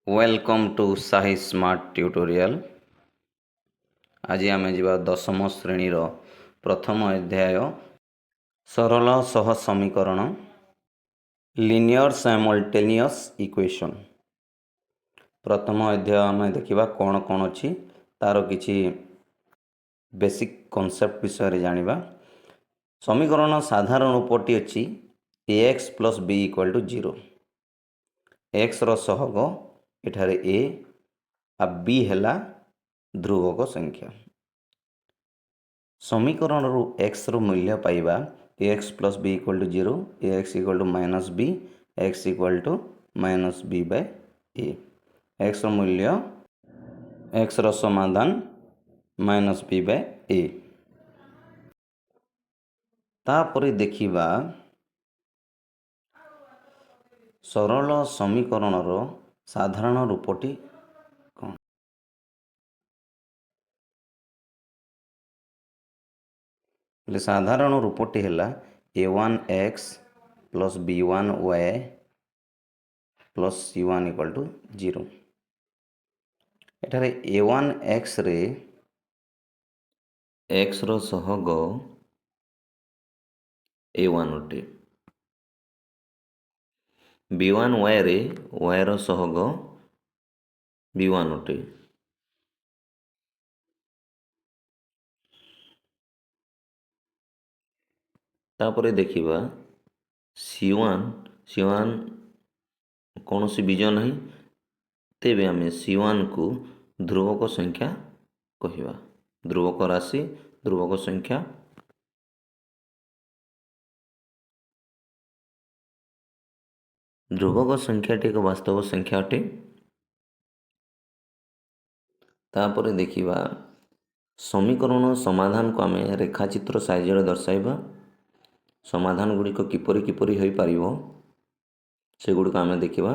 Welcome to Sahi smart tutorial. आज आम जा दशम श्रेणीर प्रथम अध्याय सरल सह समीकरण लिनियर साइमल्टेनियस इक्वेशन। प्रथम अध्याय आम देखा कौन कौन अच्छी तार किसी बेसिक कॉन्सेप्ट विषय जानिबा। समीकरण साधारण रूपटी अच्छी ax plus b equal to 0। X सहग एठारे a आ b है ध्रुवक संख्या। समीकरण रु x रो मूल्य पाइबा ax plus b equal to 0, ax equal to minus b, x equal to minus b by a। x रो मूल्य x रो समाधान माइनस b बाय a। तापरे देखिबा सरल समीकरण रो साधारण रूपटी कौन। साधारण रूपटी है a1x plus b1y plus c1 equal to 0। एठारे a1x रे x रो सहग a1 अटे, b1y रे y रो सहग b1 अटे। तापरे देखिबा c1 कौन सी बीज नहीं, तेबे आमे c1 को ध्रुवक संख्या कहिबा। ध्रुवक राशि ध्रुवक संख्या ध्रुवक संख्याटी एक वास्तव संख्या अटे। तापरे देखिबा समीकरण समाधान को आमे रेखाचित्र साहाय्य दर्शाइबा। समाधान गुड़िक किपरि किपरि होई पारिबो से गुड़िक आमे देखिबा।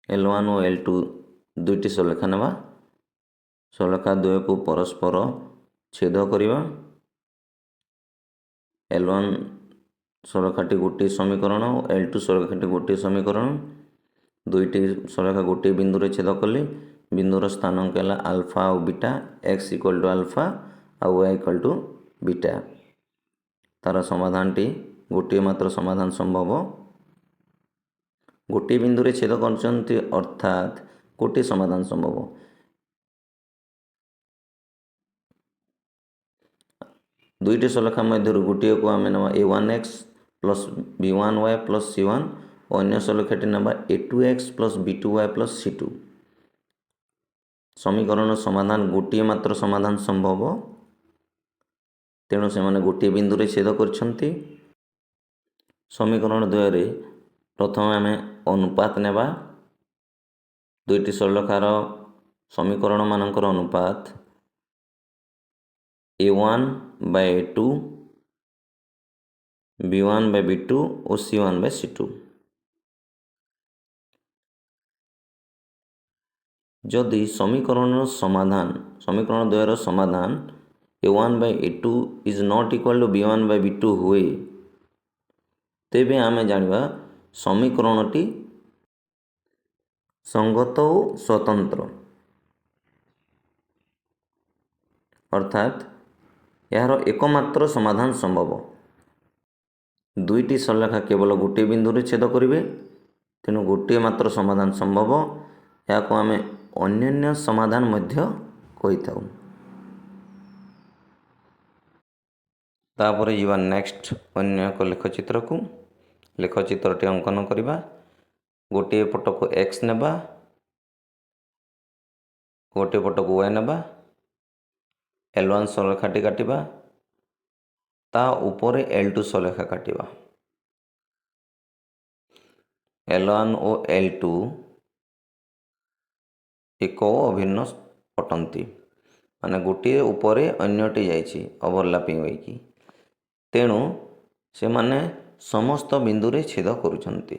L1 और L2 दुईटी सलेखा नेबा। सलेखा द्वय को परस्पर छेद करिबा। L1 सलेखाटी गोटे समीकरण और L2 सलेखाटी गोटे समीकरण। दुईटी सलेखा गोटे बिंदु रे छेद कले। बिंदुर स्थानांक है अल्फा और beta, x equal to alpha और y इक्वल टू बीटा। तार समाधान टी गोटे मात्र समाधान संभव। गोटे बिंदु रे छेद करछन्ति अर्थात गोटे समाधान संभव। दुईटी सलेखा मध्य गोटे को आम ना a1x plus b1y plus c1 और अन्य सलेखाटी ना a2x plus b2y plus c2। समीकरण समाधान गोटे मात्र समाधान संभव, तेणु से माने गोटे बिंदु रे छेद करछन्ति। समीकरण द्वय प्रथम आम अनुपात नेबा। दुईटी सलेखार समीकरण मानकर अनुपात a1 by a2, b1 by b2 और c1 बाय c2। जदि समीकरण द्वयर समाधान a1 by a2 is not equal to b1 by b2 हुए, तेबे आमे जानिबा समीकरणटी संगत और स्वतंत्र, अर्थात यार एकमात्र समाधान संभव। दुईटी सलेखा केवल गोटे बिंदु रे छेद करिवे, तेणु गोटे मात्र समाधान संभव। या को आमे अन्य समाधान मध्य कहिथाउ। तापरे जीवा नेक्स्ट अन्य एक लेखचित्र को। लेखचित्रटी अंकन करिबा। गोटे पट को x नेबा, गोटे पट को y नेबा। L1 सलेखाटी काटिबा, ता ऊपरे L2 सलेखा काटिबा। L1 और L2 एक अभिन्न अटंती, माने गोटे ऊपरे अन्यटी जाइछि ओवरलैपिंग होइकी, तेणु से माने समस्त बिंदु रे छेद करुछन्ति।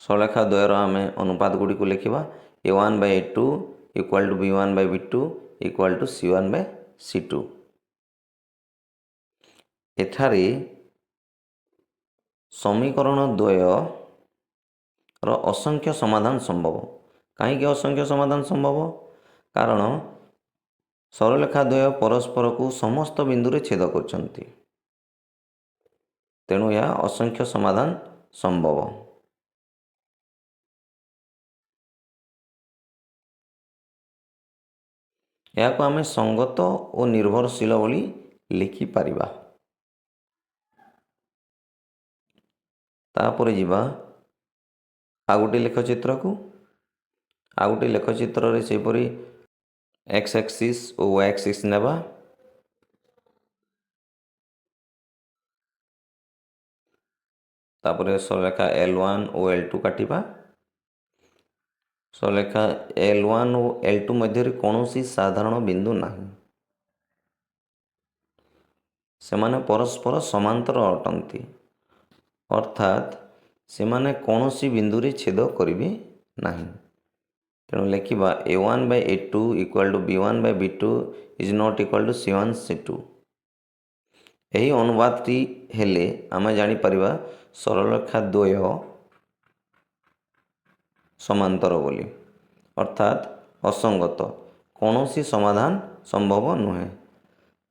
सलेखा द्वयर आमे अनुपात गुड़ी को लिखिबा। a1 by a2 equal to b1 by b2 equal to c1 by c2। एठारे समीकरण द्वय असंख्य समाधान संभव। कहीं असंख्य समाधान संभव? कारण सरलरेखा द्वय परस्पर को समस्त बिंदु रे छेद करछंती, तेणु यह असंख्य समाधान संभव। या को आमे संगत और निर्भरशील बोली लिखि परिबा। तापर जिबा आ गोटे लेखचित्र को। आ गोटे लेखचित्र रे सेपरी एक्स एक्सिस और वाई एक्सिस नेबा। तापर सरलरेखा L1 और L2 काटिबा। सरलरेखा L1 और L2 मध्य कौनसी साधारण बिंदु नहीं, सेमाने परस्पर समांतर अटंती, अर्थात सेमाने कौनसी बिंदु रे छेद करिवे नहीं। तेणु लिखिबा A1 by A2 equal to B1 by B2 is not equal to C1 C2। यही अनुवादटी हेले आमे जानी परिबा सरलरेखा द्वय समांतर बोली, अर्थात असंगत, कौनसी समाधान संभव नुहे।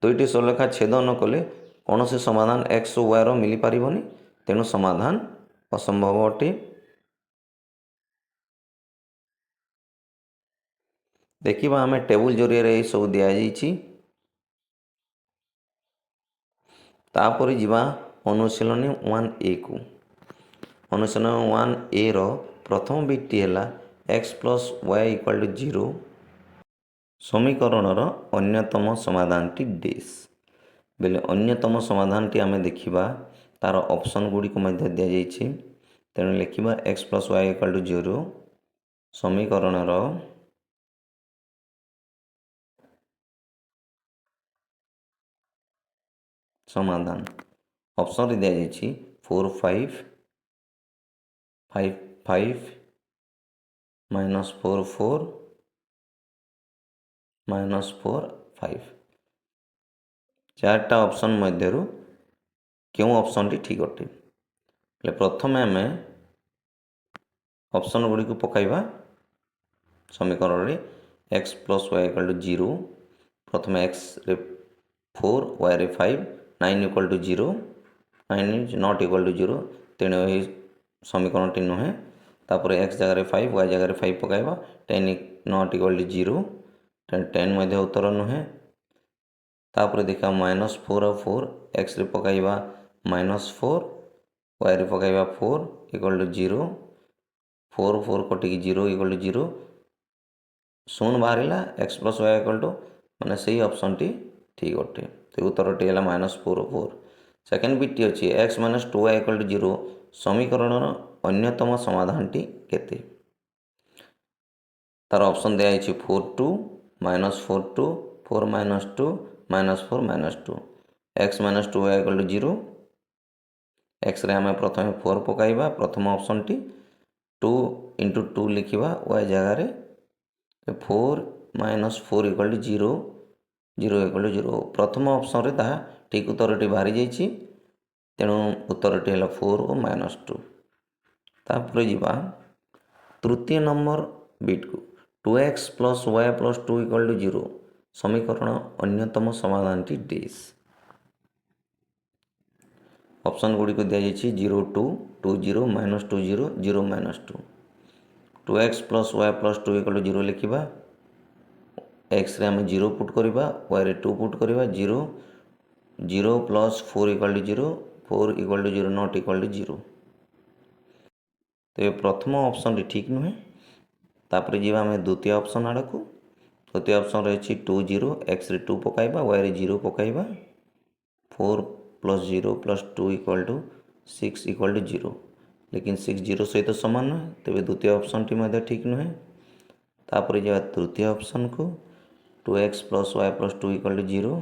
दुईटी सरलरेखा छेद न कले कौनसी समाधान एक्स और वाई रो मिली पारिबनी, तेणु समाधान असंभव अटे। देखिबा आमे टेबुल जरिया रे सब दिया जाइछि। तापर जिबा अनुशीलनी 1A को। अनुशीलनी 1A रो प्रथम बिटटी हैला x plus Y equal to 0। समीकरण रो अन्यतम समाधानटी डेस बेले अन्यतम समाधानटी आमे देखिबा तार ऑप्शन गुडी को मध्य दिया जाइछि। तेणु लिखिबा x plus Y equal to 0 समीकरण रो समाधान। ऑप्शन रे दिया जाइछि 4 5 5 5 माइनस 4 4 माइनस 4 5। चार्टा ऑप्शन मध्यरु क्यों ऑप्शन टी ठीक अटे? प्रथम आम ऑप्शन गुड़ी को पकाइबा समीकरण रे x plus Y equal to 0। प्रथम x रे 4 y रे 5 9 equal to 0 9 is not equal to 0, तेणु यही समीकरण टी नुहे। तापर x जगह 5 y जगह 5 पकाइबा 10 नॉट इक्वल टू 0, 10 मध्य उत्तर नुहे। तापर देखा माइनस 4 और 4 एक्स रे पकाइबा माइनस 4 वाई रे पकाइबा 4 इक्वल टू 0, 4 4 कटिकी 0 इक्वल टू 0 शून्य बाहरिला x plus Y equal to माने सही ऑप्शन टी ठीक अटे। तो उत्तर टी है माइनस 4 और 4। सेकेंड बिट टी अच्छी x minus 2y equal to 0 समीकरण अन्यतम समाधान टी केते? तार ऑप्शन दिया है 4 2 minus 4 2 4 minus 2 minus 4 minus 2 X minus 2y equal to 0। X रे आम प्रथम 4 पकाइबा प्रथम ऑप्शन टी 2 इंटू 2 लिखिबा y जगार 4 minus 4 equal to 0 0 equal to 0। प्रथम ऑप्शन रे ता ठीक उत्तर टी बाहरी जाइछि, तेणु उत्तर टी है 4 और माइनस 2। तापर जिबा तृतीय नंबर बिट को 2x plus Y plus 2 equal to 0 समीकरण अन्यतम समाधान टी डेस। ऑप्शन गुड़ी को दिया जाइछि 0 2 2 0 minus 2 0 0 minus 2 2x plus Y plus 2 equal to 0 लिखिबा एक्स रे आम 0 पुट करिबा वाई रे 2 पुट करिबा 0 0 plus 4 equal to 0 4 equal to 0 not equal to 0। तो ये प्रथम ऑप्शन टी ठीक नुहे। तापर जी आम द्वितीय ऑप्शन आड़ को। द्वितीय ऑप्शन रही 2 0 एक्स रे 2 पकाइबा वाई रे 0 पकाइबा 4 plus 0 plus 2 equal to 6 equal to 0, लेकिन 6 0 सहित सामान नुहे, तेज द्वितीय ऑप्शन टी ठीक नुहे। तापर जा तृतीय ऑप्शन को 2x plus Y plus 2 equal to 0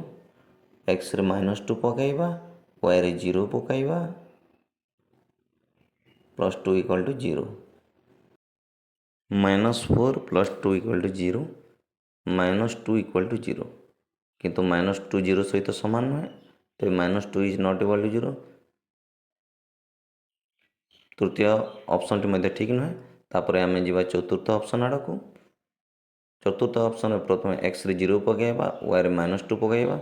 x रे माइनस 2 पकाइबा वाई रे 0 पकाइबा plus 2 equal to 0 minus 4 plus 2 equal to 0 minus 2 equal to 0, किंतु माइनस 2 0 सहित सामान नुहे, तो minus 2 is not equal to 0। तृतीय ऑप्शनटी मध्य ठीक नुहे। तापर आम जा चतुर्थ ऑप्शन आड़ को। चतुर्थ ऑप्शन प्रथम एक्स रे 0 पकईवा, वाई रे -2 पकईवा।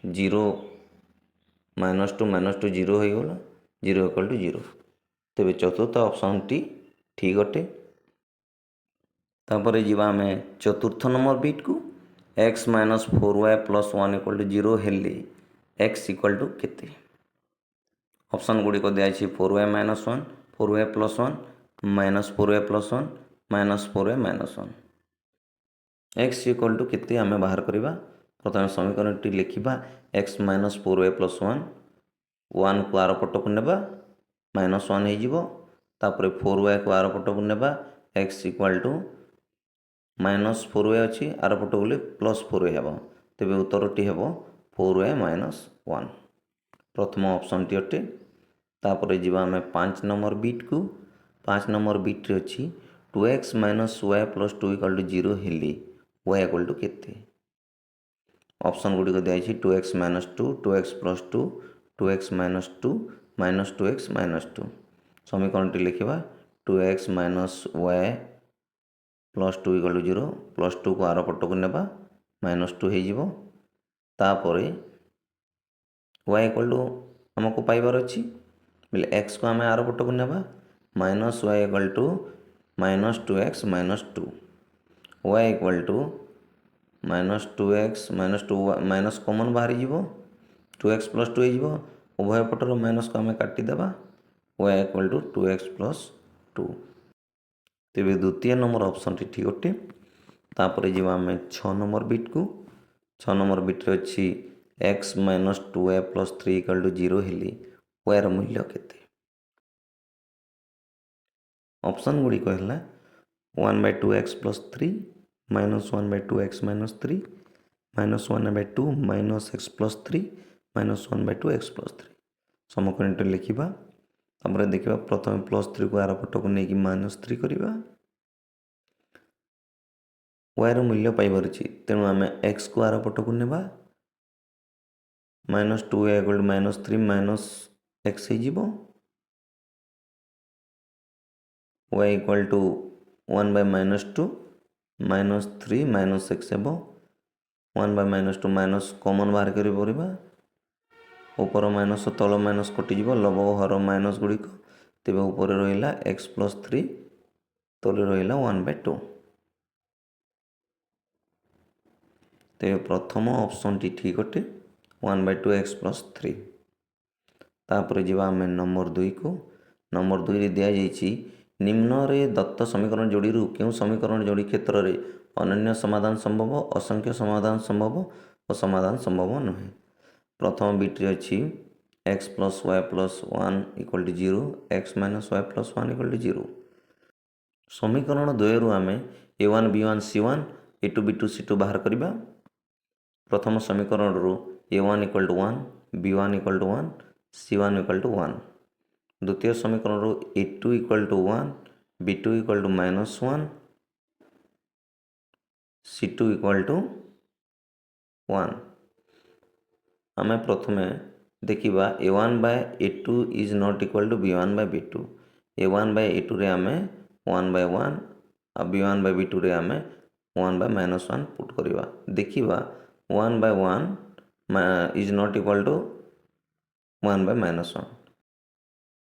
0 -2 0 हो गला, 0 = 0। तेरे चतुर्थ ऑप्शन टी ठीक अटे। तापर जी आम चतुर्थ नंबर बिट को x - 4y + 1 = 0 हेले x = केते। ऑप्शन गुड़िक दिखाई 4y - 1, 4y + 1, -4y + 1, -4y - 1। x = केते आम बाहर करवा। प्रथम समीकरण टी लिखा x - 4y + 1, 1 को आर पट को नेबा -1 हो। तापर 4y को आर पट को नेबा x = -4y अच्छी आर पट गले +4y हे। तेज उत्तर टी हे 4y - 1 प्रथम ऑप्शन टी अटे। तापर जी आम 5 नंबर बिट को। 5 नंबर बिट अच्छी 2x - y + 2 = 0 हेले y = केते। ऑप्शन गुड़िक दिखाई 2x - 2, 2x + 2, 2x - 2, -2x - 2। समीकरण टी लिखा 2x - y + 2 = 0, +2 को आर पट को नेबा -2 हो। तापर y = आमको पाइबार अच्छी बोले x को आम आर पट को नेबा -y = -2x - 2, y = -2x - 2 minus common बाहरी जीव 2x + 2 हो। उभय पटर माइनस को आम काटिदेबा y = 2x + 2। तेरे द्वितीय नंबर ऑप्शन टी ठीक अटे। तापर जी आम 6 नंबर बिट को। 6 नंबर बिट्रे अच्छी x - 2y + 3 = 0 हेले y मूल्य केते। ऑप्शन गुड़िक है 1/2x + 3, -1/2x - 3, -1/2 - x + 3, -1/2x + 3। समकरण लिखा। तापर देखा प्रथम +3 को आर पट को लेकिन -3 करवा। y मूल्य पाइबार अच्छी तेणु आम x को आर पट को नेबा -2y = -3 - x हो। y = 1/-2 -3 - x हो। 1/-2 माइनस कॉमन बाहर कर ऊपर माइनस तल माइनस कटिज लब हर माइनस गुड़िक तेज ऊपर रहा x + 3 तले रहा 1/2। तेज प्रथम ऑप्शन टी ठीक अटे 1/2x + 3। तापर जी आम नंबर 2 को। नंबर 2 रे दिया जाइए निम्न रे दत्त समीकरण जोड़ी क्यों समीकरण जोड़ी क्षेत्र में अनन्य समाधान संभव, असंख्य समाधान संभव और समाधान संभव नुहे। प्रथम बिट्रे अच्छी x + y + 1 = 0, x - y + 1 = 0। समीकरण 2 रु आम a1 b1 c1 a2 b2 c2 बाहर करवा। प्रथम समीकरण रु a1 = 1, b1 = 1, c1 = 1। द्वितीय समीकरण रु a2 = 1, b2 = -1, c2 = 1। आम प्रथमे देखा a1/a2 is not equal to b1/b2। a1/a2 रे आम 1/1 आ b1/b2 रे आम 1/-1 पुट करवा। देखा 1/1 इज नॉट इक्वल टू 1/-1।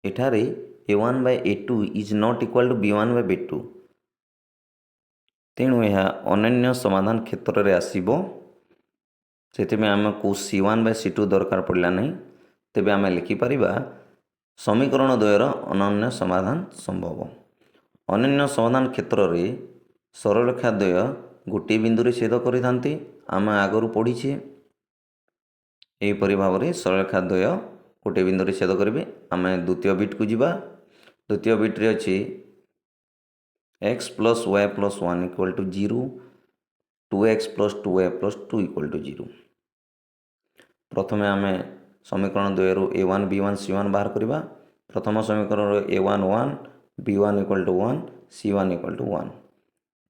एठारे a1/a2 is not equal to b1/b2 तेणु यह अनन्य समाधान क्षेत्र में आसब। से आमको c1/c2 दरकार पड़ा ना। तेबे आम लिखिपर समीकरण 2 अनन्य समाधान संभव। अनन्य समाधान क्षेत्र में सरलरेखा द्वय गोटे बिंदु रे छेद करि आम आगु पढ़ीचे। यहीपरि भाव में सरलरेखा द्वय गोटे बिंदु रे छेद करेंगे। आम द्वितीय बिट को जीवा। द्वितीय बिट्रे अच्छी x + y + 1 = 0, 2x + 2y + 2 = 0। प्रथमे आम समीकरण 2 रु a1 b1 c1 बाहर करवा। प्रथम समीकरण a1 1, b1 = 1, c1 = 1।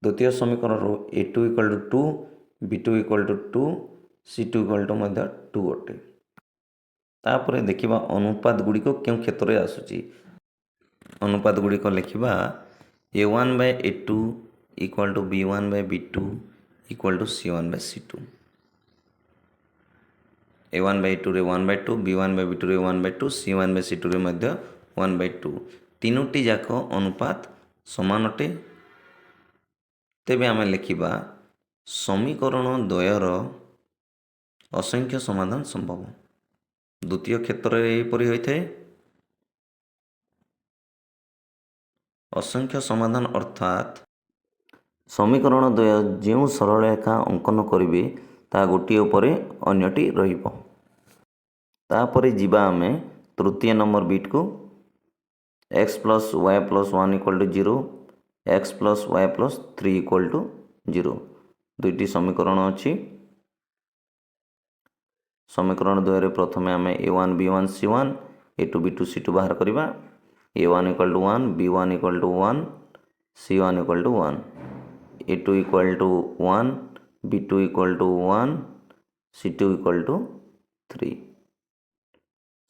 द्वितीय समीकरण रु a2 = 2, b2 = 2, c2 = 2 अटे। तापर देखा अनुपात गुड़िक क्यों क्षेत्र में आसूची। अनुपात गुड़िक लिखा A1/A2 equal to B1/B2 equal to C1/C2। A1/A2 रे 1/2, B1/B2 रे 1/2, C1/C2 रे मध्य 1/2 तीनोटी जाक अनुपात समान अटे। तेबे आमे लिखिबा समीकरण द्वयर असंख्य समाधान संभव। द्वितीय क्षेत्र में यहीपरि होता है। असंख्य समाधान अर्थात समीकरण द्वय जो सरल रेखा अंकन करेंगे ता गोटे उपर अन्यटी रहिबो। तापर जीवा आमे तृतीय नंबर बिट को x plus y plus 1 equal to 0, x plus y plus 3 equal to 0 दुईटी समीकरण अच्छी। समीकरण द्वय प्रथमे आम A1 B1 C1 A2 B2 C2 बाहर करवा। A1 equal to 1, B1 equal to 1, C1 equal to 1, A2 equal to 1, B2 equal to 1, C2 equal to 3।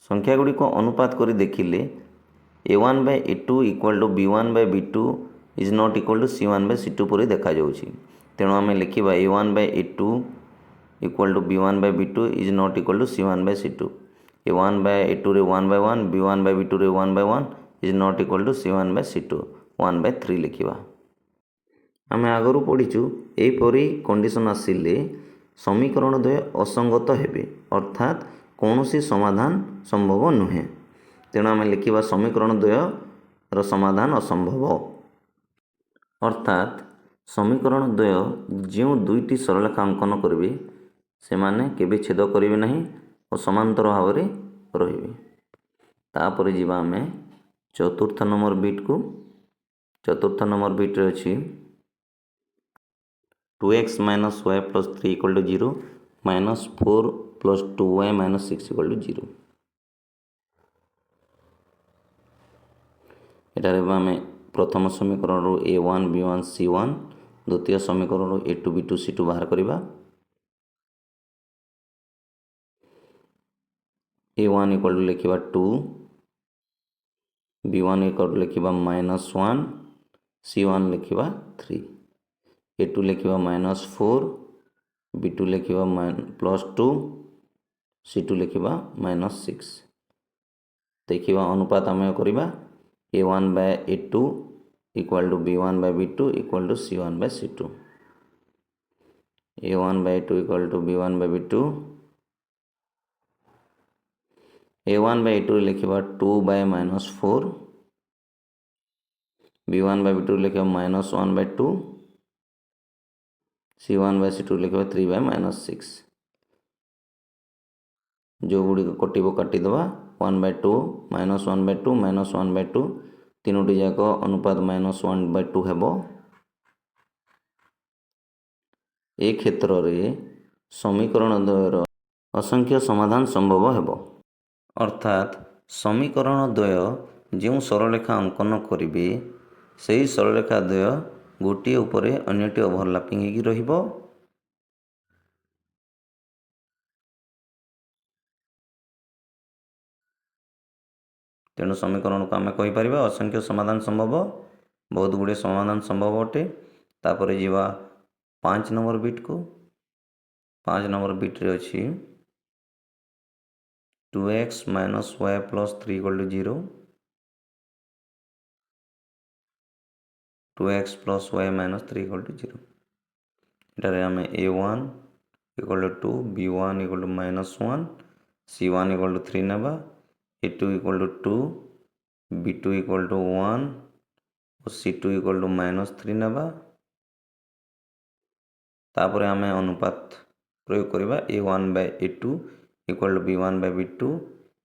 संख्या गुड़ी को अनुपात कर देखिले A1/A2 equal to B1/B2 is not equal to C1/C2 पर देखा जाउछि। तेणु आम लिखा A1/A2 equal to B1/B2 is not equal to C1/C2। A1/A2 रे 1/1, B1/B2 रे 1/1 is not equal to C1/C2 1/3 लिखा। आम आगु पढ़ीचु यहीपरि कंडीशन आसिले समीकरण द्वय असंगत हेबे अर्थात कौन सी समाधान संभव नुहे। तेणु आम लिखा समीकरण द्वयर समाधान असंभव अर्थात समीकरण द्वय जो दुईटी सरलरेखा अंकन करेंगे से माने केबे छेद करेंगे नहीं और समांतर भाव में रहिबे। तापर जीवा आम चतुर्थ नंबर बिट को। चतुर्थ नंबर बिट रे अछि 2x minus y plus 3 equal to 0 minus 4 plus 2y minus 6 equal to 0। एटारे आम प्रथम समीकरण A1 B1 C1 द्वितीय समीकरण A2 B2 C2 बाहर करवा। A1 इक्वल टू लिखा 2, B1 इक्वल टू लिखा -1, C1 लिखा 3, A2 लिखा -4, B2 लिखा +2, C2 लिखा -6। देखिए अनुपात आम करवा A1/A2 equal to B1/B2 equal to C1/C2। A1/A2 equal to B1/B2, A1/A2 लिखा 2/-4, B1/B2 लिखा -1/2, C1/C2 लिखा 3/-6। जो गुड़ी कटिबो काटिदेवा 1/2 -1/2 -1/2 तीनोटी जाक अनुपात -1/2 हेबो। ए क्षेत्र में समीकरण द्वयर असंख्य समाधान संभव हेबो अर्थात समीकरण द्वय जो सरलरेखा अंकन करेंगे से ही सरलरेखा द्वय गोटे उपर अन्यटी ओभरलैपिंग होगी रहिबो। तेणु समीकरण को आम कहीपर असंख्य समाधान संभव। बहुत गुड़े समाधान संभव अटे। तापर जीवा 5 नंबर बिट को। 5 नंबर बिट रे अच्छी 2x minus y plus 3 equal to 0, 2x plus y minus 3 equal to 0। इटारे आम A1 equal to 2, B1 equal to -1, C1 equal to 3 नेबा, A2 equal to 2, B2 equal to 1 और C2 इक्वल टू -3 नेबा। तापर आम अनुपात प्रयोग करवा A1/A2 equal to B1/B2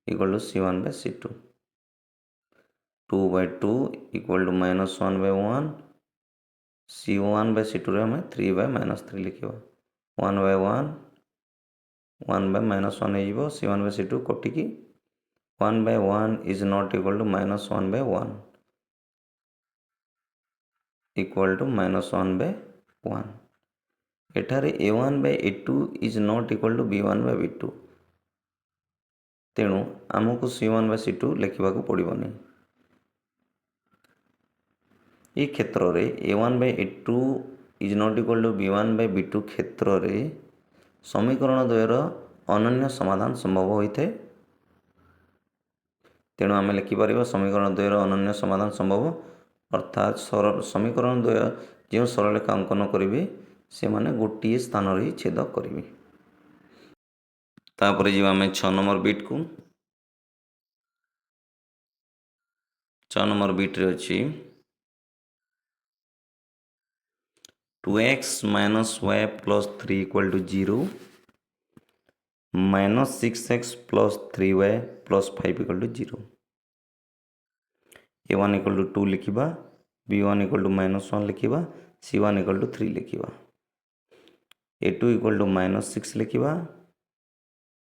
equal to C1/C2। 2/2 equal to -1/1, C1/C2 रे हमें 3/-3 लिखा। 1/1 1/-1 हो C1/C2 कटिकी 1/1 is not equal to -1/1 equal to -1/1। एठारे A1/A2 is not equal to B1/B2 तेणु आमको C1/C2 लिखा पड़ोनी। ये क्षेत्र रे a1/a2 is not equal to b1/b2 क्षेत्र रे समीकरण द्वयर अनन्य समाधान संभव होता है। तेणु आम लिखिपर समीकरण द्वयर अनन्य समाधान संभव अर्थात समीकरण द्वय जो सरलरेखा अंकन करेंगे से माने गोटे स्थान ही छेद करेंगे। तापर जी आम 6 नंबर बिट को 6 नंबर बिट रे अच्छी 2x - y + 3 = 0 -6x + 3y + 5 = 0। a1 = 2 लिखा, b1 = -1 लिखा, c1 = 3 लिखा, a2 = -6 लिखा,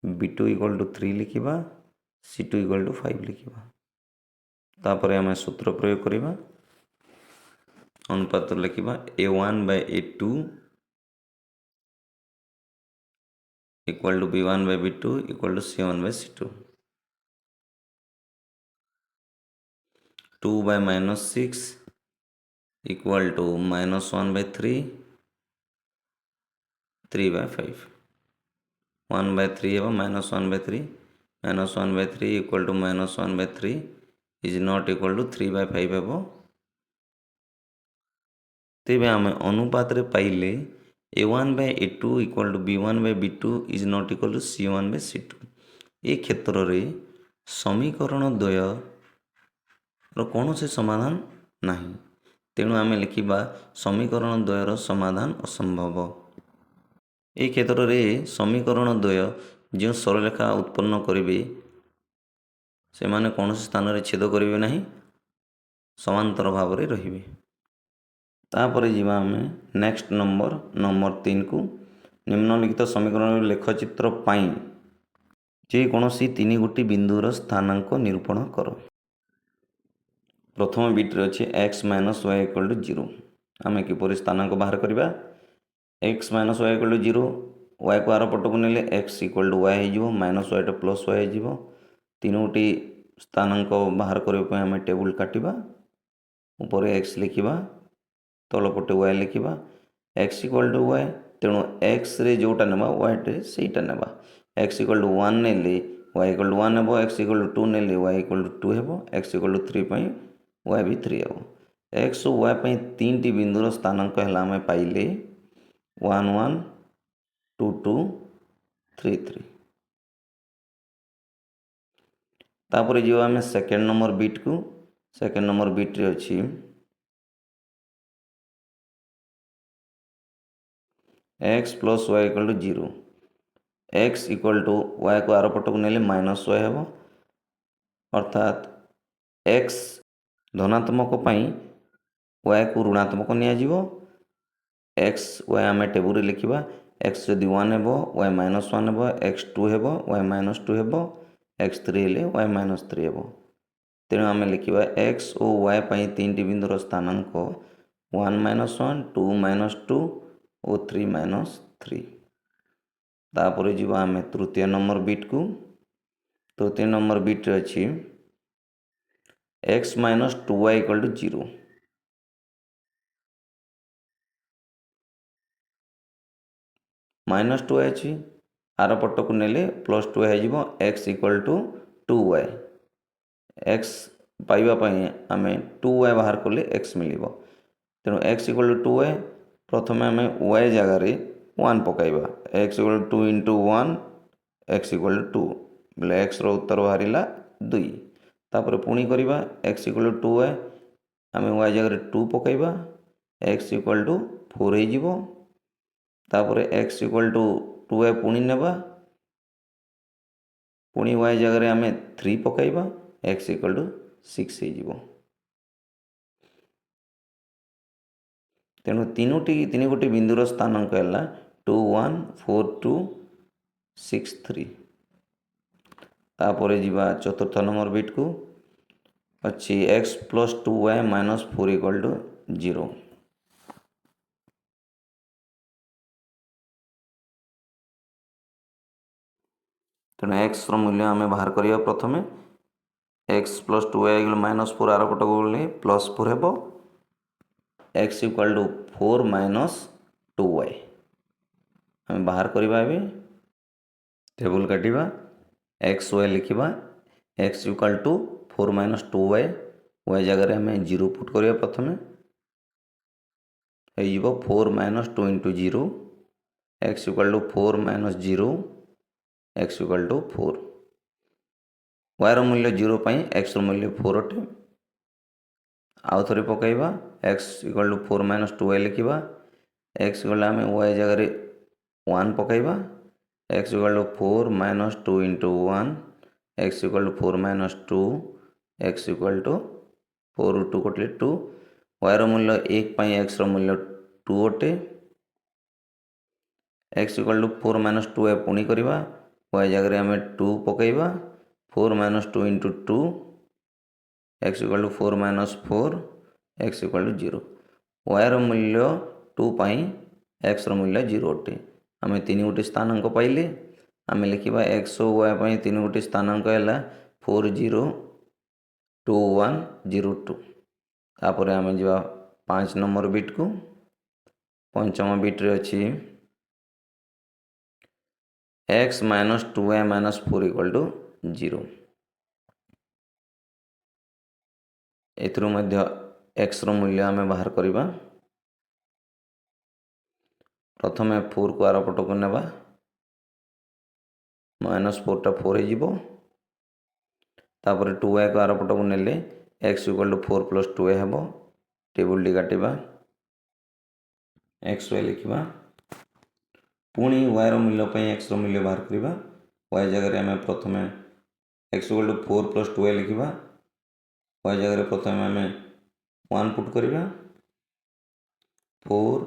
b2 = 3 लिखा, c2 = 5 लिखा। तापर आम सूत्र प्रयोग करवा अनुपात लिखा a1/a2 = b1/b2 = c1/c2। 2 by -6 equal to -1/3, 3/5, 1/3 है -1/3, -1/3 equal to -1/3 is not equal to 3/5 है। तेबे आम अनुपात रे पाइले a1/a2 equal to b1/b2 is not equal to c1/c2। ये क्षेत्र रे समीकरण द्वय कौन से समाधान नहीं, तेणु आम लिखा समीकरण द्वयर समाधान असंभव। ये क्षेत्र में समीकरण द्वय जो सरलरेखा उत्पन्न करेंगे से माने कौन से स्थान में छेद करेंगे नहीं, समांतर भाव में रहिबे। तापर जीवा आम नेक्स्ट नंबर 3 को निम्नलिखित समीकरण लेखचित्र पाई जेकोसी 3 गोटी बिंदुर स्थानांक निरूपण कर। प्रथम बिट्रे अच्छे x - y = 0। आम किपर स्थानांक बाहर करवा x - y = 0, y को आर पटक नेले x = y हो, -y टा +y हो। तीनोटी स्थानांक बाहर करने आम टेबुल काटिबा, ऊपर x लिखा, तलपटे y लिखा, x = y, तेणु x रे जोटा नेबा y टे सेटा नेबा। x = 1 नेले y = 1 हेबो, x = 2 नेले y = 2 हेबो, x = 3 पई y भी 3 हेबो। x और y पई 3 टी बिंदुर स्थानांक हैला आमे पाइले 1 1 2 2 3 3। तापर जो आम सेकेंड नंबर बिट को, सेकेंड नंबर बिट रे अच्छी x + y = 0, x = y को आर पटक नेले -y हेबो, अर्थात x धनात्मक पाई y को ऋणात्मक निया जीवो। x y आम टेबुल लिखा, x जदि 1 हेबो y -1 हेबो, x 2 हेबो y -2 हेबो, x 3 हेले y -3 हेबो। तेणु आम लिखा x और y पाई 3 टी बिंदुर स्थानांक 1 -1 2 -2 और 3 -3। तापर जीव आम तृतीय नंबर बिट को, तृतीय नंबर बिट रे अच्छी x - 2y = 0, -2y अच्छी आर पटक नेले +2y हो, x = 2y, x पाइबापी आम 2y बाहर कले x मिल, तेणु x = 2y, प्रथम आम y जगार 1 पकईवा, x = 2 × 1 x = 2 बोले x रो उत्तर बाहर 2। तापर पुणी करवा x = 2y, आम y जगार 2 पकईवा, x = 4 हो। तापर x = 2y पुणी नेबा, पुणी y जगार आम 3 पकईवा, x = 6 हो। तेणु तीन गोटी बिंदुर स्थानांक है 2 1 4 2 6 3। तापर जीवा चतुर्थ नंबर बिट को अच्छी x + 2y - 4 = 0। तेणु x मूल्य आम बाहर करवा, प्रथम x + 2y = -4 आर पटक गले +4 हेबो, x equal to 4 minus 2y आम बाहर करवा टेबुल काटिबा एक्स वाई लिखा x equal to 4 minus 2y y जगह आम 0 पुट करिया प्रथमे हो 4 minus 2 into 0 x equal to 4 minus 0 x equal to 4 वायर मूल्य 0 पाई एक्स मूल्य 4 अटे आउ थे पकईवा x equal to 4 minus 2y लिखा एक्स इक्वाल आम वाई जगह 1 पकईवा x equal to 4 minus 2 into 1 X equal to 4 minus 2 x equal to 4 2 कटले 2 वायर मूल्य 1 पाई एक्स मूल्य 2 अटे एक्स इक्वाल टू 4 माइनस 2 पुणी करवा वाई जगह आम 2 पकईवा 4 minus 2 into 2 x equal to 4 minus 4 x equal to 0 वायर मूल्य 2 पाई एक्स मूल्य 0 अटे आम 3 गोटी स्थानांक पाइले आम लिखा एक्स और वाई 3 गोटी स्थानांक है 4 0 2 1 0 2 तापर आम जा 5 नंबर बिट को पंचम बिट्रे अच्छी x minus 2y minus 4 equal to 0 एथुरु मध्य एक्स रो मूल्य आम बाहर करवा प्रथमे 4 को आर पट को नेबा माइनस 4 टा 4 हो तापर 2y को आर पट को नेले x equal to 4 plus 2y हम टेबुल टी काटिबा एक्स वाई लिखा पुणी वायर मूल्य पर एक्स मूल्य बाहर करवा वाई जगह आम प्रथम x equal to 4 plus 2y लिखा वाई जगह प्रथम आम 1 पुट करवा 4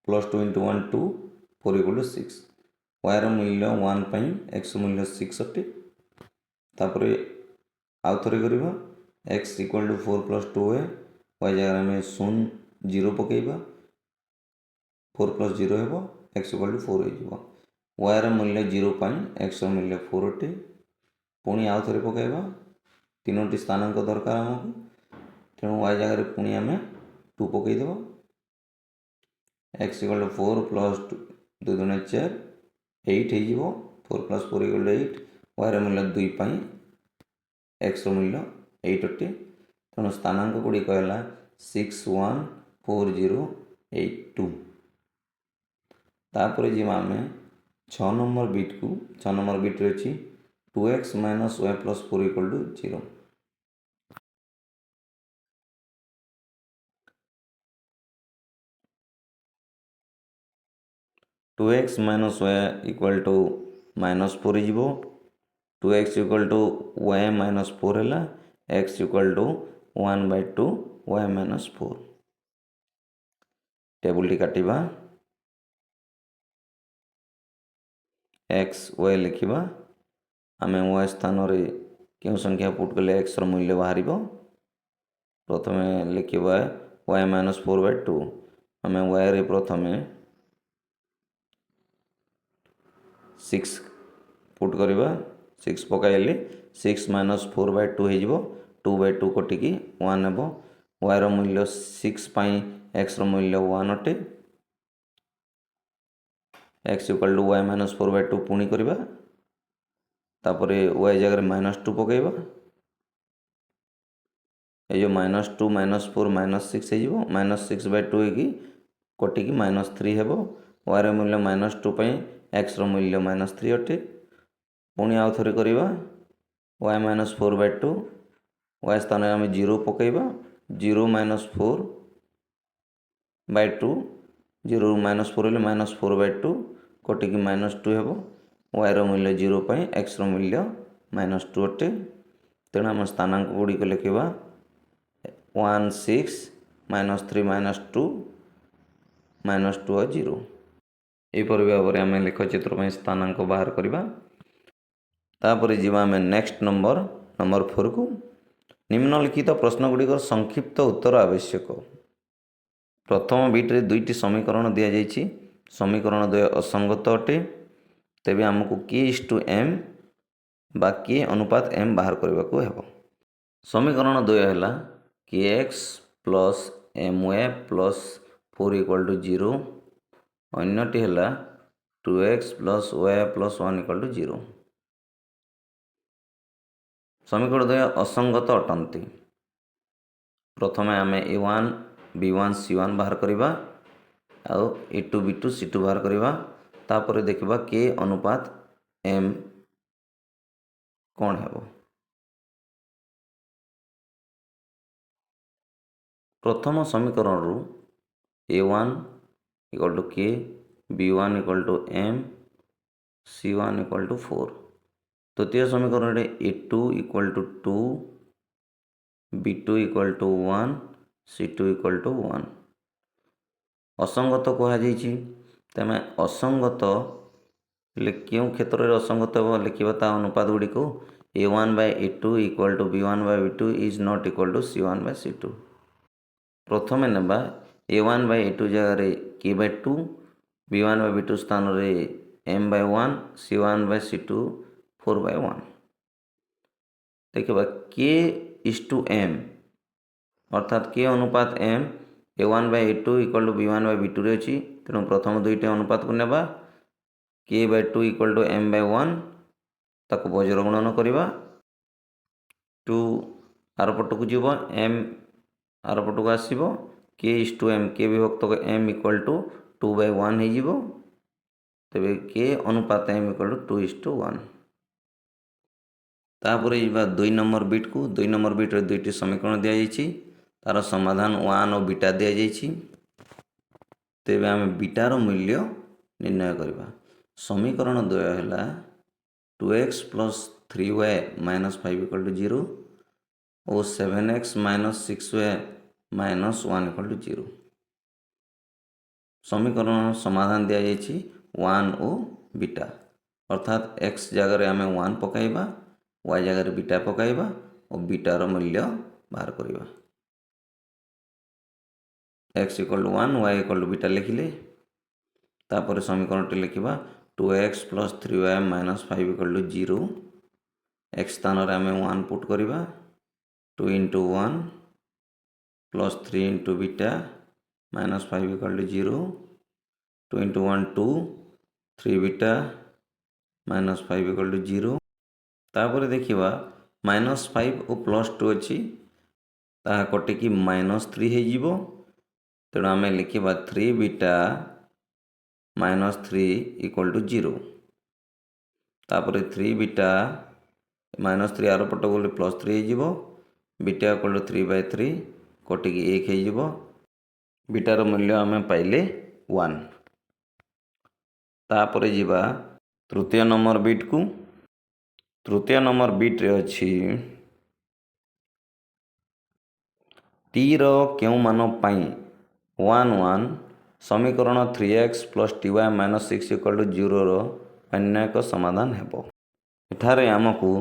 प्लस 2 इंटू 1 2 4 इक्वल टू 6 वायर मूल्य 1 पाई एक्स मूल्य 6 अटे तापर आउ थे करवा x equal to 4 plus 2y y जगह आम 0 पकईवा 4 प्लस 0 हो एक्स इक्वल टू 4 हो वायर मूल्य 0 पाई एक्स मूल्य 4 अटे पुणी आउ थे पकईवा 3टी स्थानांक दरकार आमको तेणु वाई जगह पुणी आम 2 पकईदेव एक्स इक्वल टू 4 प्लस 2 2 4 8 हो 4 प्लस 4 इक्वल टू 8 वायर मूल्य 2 पाई एक्स मूल्य 8 अटे तेणु स्थानांक गुड़िक है 6 1 4 0 8 2 तापर जी आम 6 नंबर बिट को 6 नंबर बिट्रे अच्छी 2x minus y plus 4 equal to 0 2x minus y equal to minus 4 हो 2x equal to y minus 4 है x equal to 1 by 2 y minus 4 table टी काटिबा एक्स वाई लिखा आम वाई स्थान रे क्यों संख्या पुट कले एक्स मूल्य बाहर प्रथम लिखा वाई माइनस 4 बाय 2 आम वाई रे प्रथम 6 पुट करवा 6 पकाइले 6 माइनस 4 बाय 2 हो 2 बाय 2 कटिकी 1 हे वायर मूल्य 6 पाई एक्स मूल्य 1 अटे x equal to y minus 4 by 2 पुणी करवा तापर वाई जगह माइनस 2 पकईवा ये जो माइनस 2 माइनस 4 माइनस 6 हो माइनस 6 बाय 2 हो कटिकी माइनस 3 हे वायर मूल्य माइनस 2 पाई एक्स मूल्य माइनस 3 अटे पुणी आउ थे करवा वाई माइनस 4 बाय 2 वाई स्थान आम 0 पकईवा 0 माइनस 4 बाय 2 0 माइनस 4 हेल्ले माइनस 4 बाय 2 कटिकी माइनस 2 हे वायर मूल्य 0 पाई एक्स मूल्य माइनस 2 अटे तेणु आम स्थानांक गुड़िक लिखा 1 6 माइनस 3 माइनस 2 माइनस 2 0 यहपर भाव में आम लेखचित्र स्थानांक बाहर करवा तापर जीवा आम नेक्स्ट नंबर 4 को निम्नलिखित प्रश्नगुड़िक संक्षिप्त उत्तर आवश्यक प्रथम बिट्रे 2टी समीकरण दि जाइए समीकरण द्वय असंगत अटे तेबे आमको k/m बा k अनुपात m बाहर करने को हेब समीकरण द्वय है kx plus m y plus 4 equal to 0 अन्यटी है 2x plus Y plus 1 equal to 0। समीकरण द्वय असंगत अटंती। प्रथमे आम a1 b1 c1 बाहर करवा आउ a2 b2 c2 बाहर करवा तापर देखा k अनुपात m कौन है। प्रथम समीकरण रु a1 equal to k b1 equal to m c1 equal to 4। द्वितीय समीकरण a2 equal to 2 b2 equal to 1 c2 equal to 1। असंगत कहुई तेज असंगत क्यों क्षेत्र में असंगत लिखा ता अनुपात गुड़ी को a1 by a2 equal to b1 by b2 is not equal to c1 by c2। प्रथम नेबा a1 बाय a2 जगह k by 2 b1 by b2 स्थान रे m by 1 c1 by c2 4 bye 1। देखा k इज टू m अर्थात k अनुपात m a1 by a2 equal to b1 by b2 रे अच्छी तेणु प्रथम दुईटे अनुपात को नेबा k by 2 equal to m by 1 ताको बज्र गुणन करवा 2 आरपट को जीव m आरपट को आसो k is to m k विभक्त m इक्वल टू 2 बाय 1 हो तेरे k अनुपात m equal to 2 is to 1। तापर दुई नंबर बिट को दुई नंबर बिट रे दुईटी समीकरण दि जाइए तार समाधान 1 और बीटा दि जाइए तेरे आम बीटार मूल्य निर्णय करवा। समीकरण द्वय है 2x plus 3y minus 5 equal to 0 और 7x minus 6y minus 1 equal to 0। समीकरण समाधान दि जाइए 1 और बीटा अर्थात x जगह आम 1 पकाइबा y जगह बीटा पकाइबा और बीटार मूल्य बाहर करवा। x equal to 1 y equal to beta लिखिले तापर समीकरण टी लिखा 2x plus 3y minus 5 equal to 0 x स्थान आम 1 पुट करवा 2 into 1 plus 3 into beta minus 5 equal to 0 2 into 1 2 3 beta minus 5 equal to 0। तापर देखा माइनस 5 और प्लस 2 अच्छी ता कटिकी माइनस 3 हो तेणु आम लिखा 3 बीटा माइनस 3 इक्वल टू 0 तापर 3 बीटा माइनस 3 आर पट गले प्लस 3 हो बीटा इक्वल टू 3 बाय 3 कटिकी 1 हो बीटार मूल्य आम पाइले 1। तापर जीवा तृतीय नंबर बिट को तृतीय नंबर बिट रे अच्छी टी रो क्यों मान पाई 1 1 समीकरण 3x plus t y minus 6 equal to 0 रो अन्य एक समाधान हेबो। एठारे आमको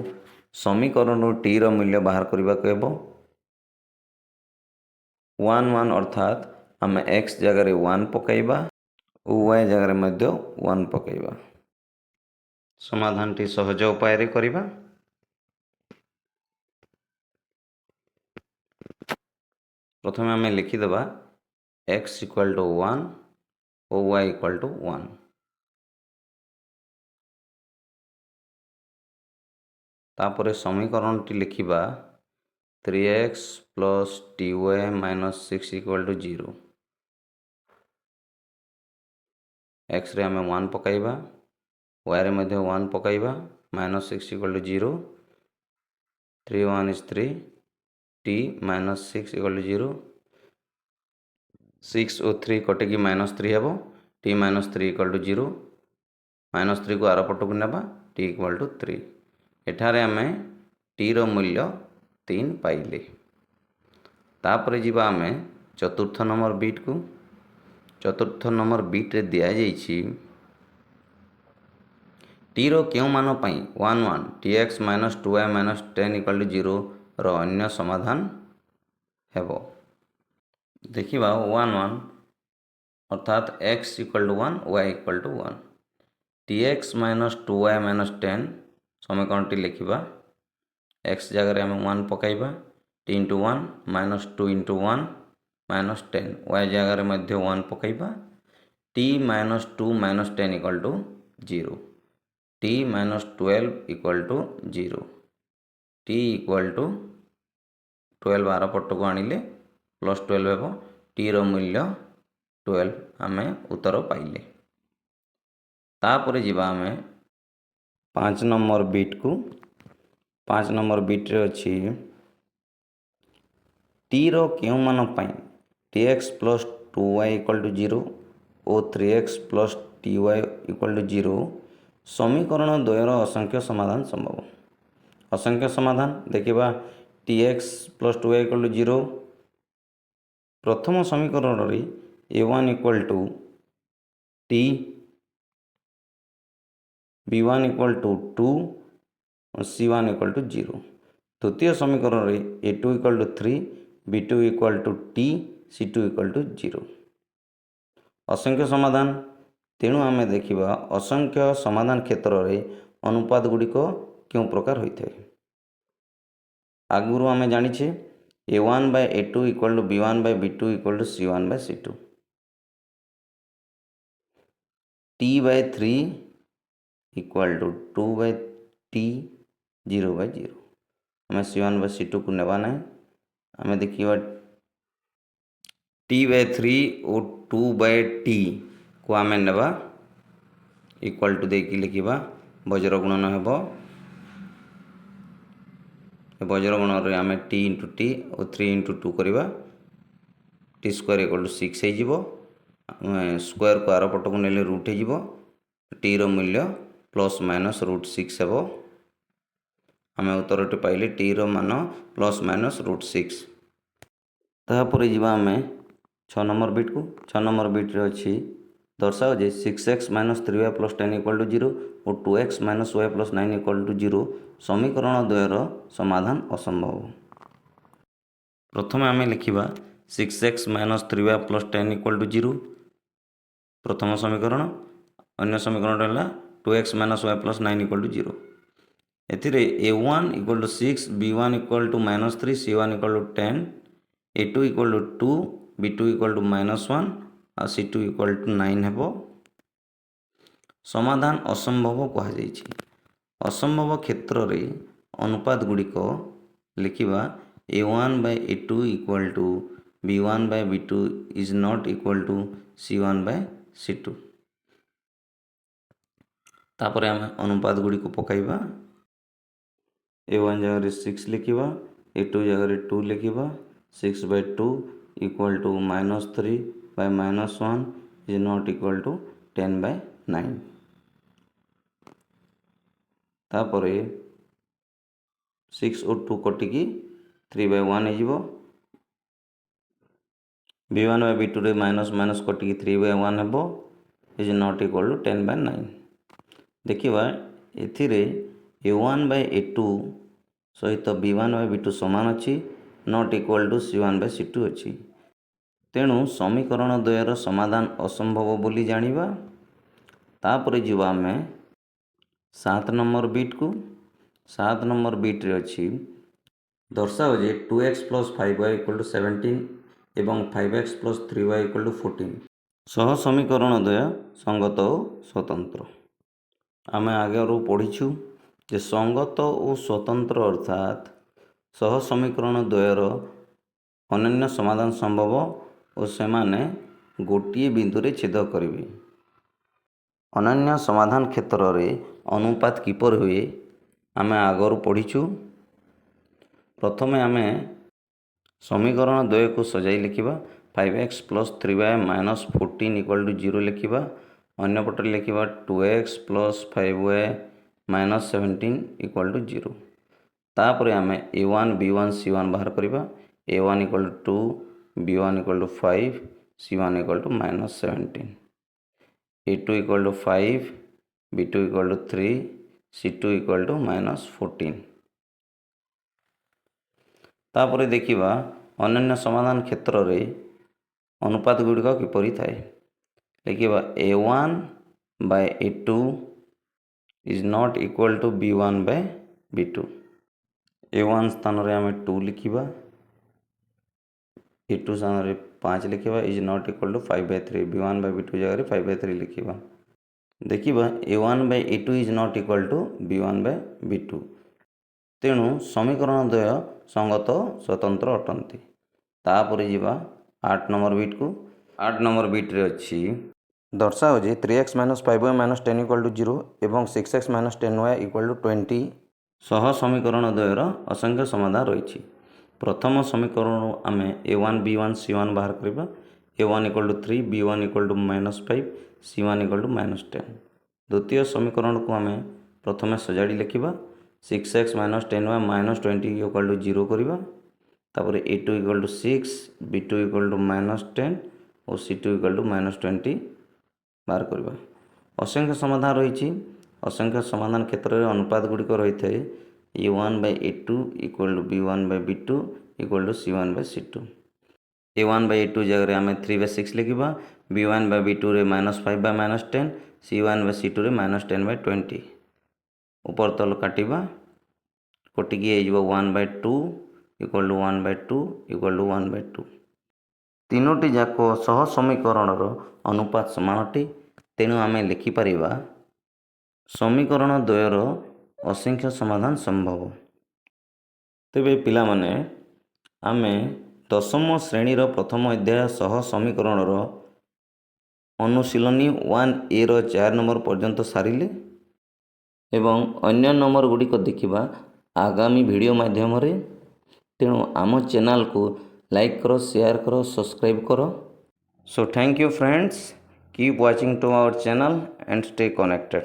समीकरण टी रो मूल्य बाहर करने को 1 1 अर्थात आम x जगह 1 पकाइबा और y जगह मध्य 1 पकाइबा। समाधान टी सहज उपाय रे करिबा। प्रथम आम लिखिदेवा x इक्वल टू 1 और y इक्वल टू 1। तापर समीकरण टी लिखिबा 3x plus t y minus 6 equal to 0 x रे आम 1 पकाइबा y रे मध्य 1 पकाइबा minus 6 equal to 0 3 1 is 3 t minus 6 equal to 0 6 और 3 कटिकी माइनस 3 हे t minus 3 equal to 0 minus 3 को आर पट को नेबा t इक्वल टू 3। एठारे आम टी रो मूल्य 3 पाइले। तापर जीवा आम चतुर्थ नंबर बिट को चतुर्थ नंबर बिट रे दिया जाइछि टी रो क्यों मान पाई 1 1 tx minus 2y minus 10 equal to 0 रो अन्य समाधान हेबो। देखिबा 1 1 अर्थात x equal to 1 y equal to 1 tx minus 2y minus 10 समीकरण टी लिखिबा x जगह आम 1 पकाइबा t into 1 minus 2 into 1 minus 10 y जगार मध्य 1 पकईबा t minus 2 minus 10 equal to 0 t minus 12 equal to 0 t equal to 12 आर पट को आणिले प्लस 12 हे टी रो मूल्य 12 आम उत्तर पाइले। तापर जीवा आम 5 नंबर बिट को 5 नंबर बिट रे अच्छी टी रो क्यों मान पाई t x plus 2y equal to 0 और 3x plus t y equal to 0 समीकरण द्वयर असंख्य समाधान संभव। असंख्य समाधान देखा t x plus 2y equal to 0 प्रथम समीकरण रे a1 equal to t b1 equal to 2 और c1 इक्वल टू 0। द्वितीय समीकरण रे a2 equal to 3 b2 equal to t c2 equal to 0। असंख्य समाधान तेणु आम देखा असंख्य समाधान क्षेत्र में अनुपात गुड़िक क्यों प्रकार होता है। आगुरी आम जाचे a1 by a2 equal to b1 by b2 equal to c1 by c2 t by 3 equal to 2 by t 0 by 0 आम c1 बाय c2 को नेबा ना आम देखा t बाय 3 और 2 बाय t को आम नेबा इक्वल टू देकी लिखा वज्र गुणन हेब वज्र गुण आम टी इंटू टी और 3 इंटू 2 करवा टी स्क्वायर इक्वल टू 6 हो स्क्वायर को आर पट को नेले रूट हो टी रो मूल्य प्लस माइनस रूट 6 हे आम उत्तरटी पाइले टी रो मान प्लस माइनस रूट 6। तापर जावा आम 6 नंबर बिट को 6 नंबर बिट रे अच्छी दर्शाओ जे 6x minus 3y plus 10 equal to 0 और 2x minus y plus 9 equal to 0 समीकरण द्वयर समाधान असंभव। प्रथम आम लिखा 6x minus 3y plus 10 equal to 0 प्रथम समीकरण अन्य समीकरण है 2x minus y plus 9 equal to 0 एथिरे a1 equal to 6 b1 equal to minus 3 c1 equal to 10 a2 equal to 2 b2 equal to minus 1 और c2 इक्वल टू 9 हेबो। समाधान असंभव कहुई असंभव क्षेत्र रे अनुपात गुड़िक लिखा a1 by a2 equal to b1 by b2 is not equal to c1 by c2। तापर आम अनुपात गुड़िक पकाइबा a1 जगह 6 लिखा a2 जगह 2 लिखा 6 by 2 equal to minus 3 by minus 1 is not equal to 10 by 9। तापर 6 और 2 कटिकी 3 बाय 1 हो b1 बाय b2 रे माइनस माइनस कटिकी 3 बाय 1 हो is not equal to 10 by 9। देखा एथिरे a1 बाय a2 सहित b1 बाय b2 समान अच्छी not equal to c1 by c2 अच्छी तेणु समीकरण द्वयर समाधान असंभव बोली जानिबा। तापर जीवा आम 7 नंबर बिट को 7 नंबर बिट रे अच्छी दर्शाओ जे 2x plus 5y equal to 17 एवं 5x plus 3y equal to 14 सह समीकरण द्वय संगत और स्वतंत्र। आम आगे पढ़ीछु जे संगत और स्वतंत्र अर्थात सह समीकरण द्वयर अनन्य समाधान संभव और सेमाने गोटे बिंदु रे छेद करेंगे। अनन्य समाधान क्षेत्र रे अनुपात किपर हुए आम आगरू पढ़ीछु। प्रथमे आम समीकरण द्वय को सजाई लिखा 5x plus 3y minus 14 equal to 0 लिखा अन्य पटे लिखा 2x plus 5y minus 17 equal to 0। तापर आम a1 b1 c1 बाहर करवा a1 equal to 2 b1 equal to 5 c1 equal to minus 17 a2 equal to 5 b2 equal to 3 c2 equal to minus 14। तापर देखा अनन्य समाधान क्षेत्र रे अनुपात गुड़िक किपरि थाए लिखा a1 by a2 is not equal to b1 by b2 a1 स्थान रे आम 2 लिखा A2 स्थान 5 लिखा is not equal to 5/3 B1/B2 जगह 5/3 लिखा देखा A1/A2 is not equal to B1/B2 तेणु समीकरण द्वय संगत स्वतंत्र अटंती। तापर जावा 8 नंबर बिट को 8 नंबर बिट्रे अच्छी दर्शाओ 3x - 5y - 10 = 0 और 6x - 10y = 20 सह समीकरण द्वयर असंख्य समाधान रही। प्रथम समीकरण आम A1 B1 C1 बाहर करवा A1 = 3 B1 = -5 C1 = -10। द्वितीय समीकरण को आम प्रथम सजाड़ी लिखा 6x - 10y - 20 = 0 करवा तापर A2 = 6 B2 = -10 और C2 = -20 बाहर करवा। असंख्य समाधान रही। असंख्य समाधान क्षेत्र में अनुपात गुड़िक रही है A1/A2 = B1/B2 = C1/C2। A1/A2 जगह आम 3/6 लिखा B1/B2 -5/10 C1/C2 -10/20 ऊपर तल काटिबा कटिकी 1/2 = 1/2 = 1/2 तीनोटी जाक सह समीकरण अनुपात समान अटे। तेणु आम लिखिपर समीकरण द्वयर असंख्य समाधान संभव। तेबे पिलामाने आम दशम श्रेणीर प्रथम अध्याय सह समीकरण अनुशीलनी 1A 4 नंबर पर्यंत सारिले एवं अन्य नंबर गुड़िक देखा आगामी वीडियो माध्यम। तेणु आम चैनल को लाइक करो, शेयर करो, सब्सक्राइब करो। So thank you friends, keep watching to our channel and stay connected.